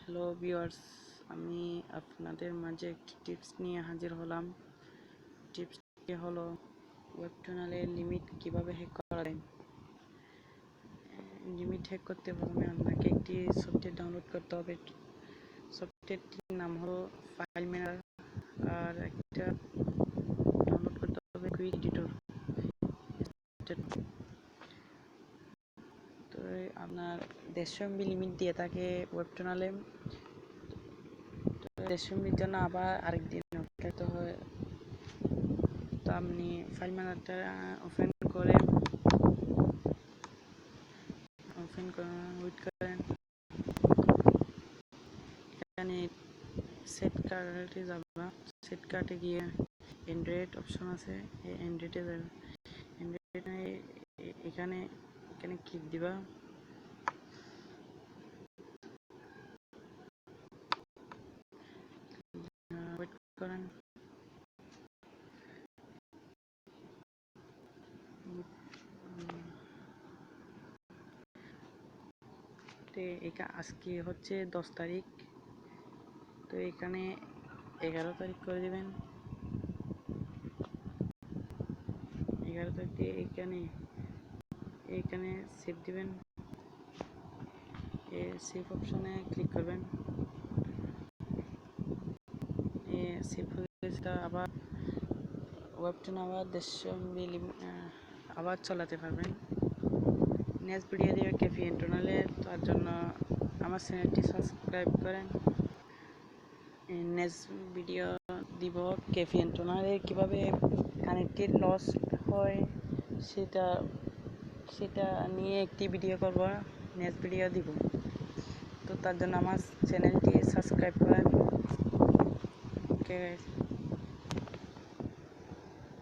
Hello viewers, আমি আপনাদের মাঝে একটি টিপস নিয়ে হাজির হলাম। টিপসটি হলো ওয়েবটার্নালের লিমিট কিভাবে হ্যাক করা যায়। লিমিট হ্যাক করতে প্রথমে আপনাকে একটি সফটওয়্যার ডাউনলোড করতে হবে। সফটওয়্যারটির নাম হলো ফাইল ম্যানেজার, আর একটা ডাউনলোড করতে হবে কুইক এডিটর। তো আপনার 150 MB লিমিট দিয়ে থাকে ওয়েবটার্নালে। 150 MBর জন্য আবার আরেকদিন অপেক্ষা হয়। তো আপনি ফাইল ম্যানেজারটা ওপেন করেন, ওয়েট করেন। এখানে সেট কার্টে যাবা, সেট কার্টে গিয়ে অ্যান্ড্রয়েড অপশন আছে, এই অ্যান্ড্রয়েডে যাবে। অ্যান্ড্রয়েডে এখানে এখানে ক্লিক দিবা। ওয়েট করেন। আজকে হচ্ছে 10 তারিখ, তো এখানে 11 তারিখ করে দিবেন। 11 তারিখ দিয়ে এইখানে সেভ দিবেন। সেভ অপশনে ক্লিক করবেন। সেভ হয়ে গেছে। আবার ওয়েবটার্ন আবার 150 MB আবার চালাতে পারবেন। নেক্সট ভিডিও দিবে ক্যাফে ইন্টারনালে, তার জন্য আমার চ্যানেলটি সাবস্ক্রাইব করেন। নেক্সট ভিডিও দিব ক্যাফে ইন্টারনালে কীভাবে কানেক্টেড লস হয় সেটা নিয়ে একটি ভিডিও করব, নেক্সট ভিডিও দিব। তো তার জন্য আমার চ্যানেলটি সাবস্ক্রাইব করেন। Okay guys.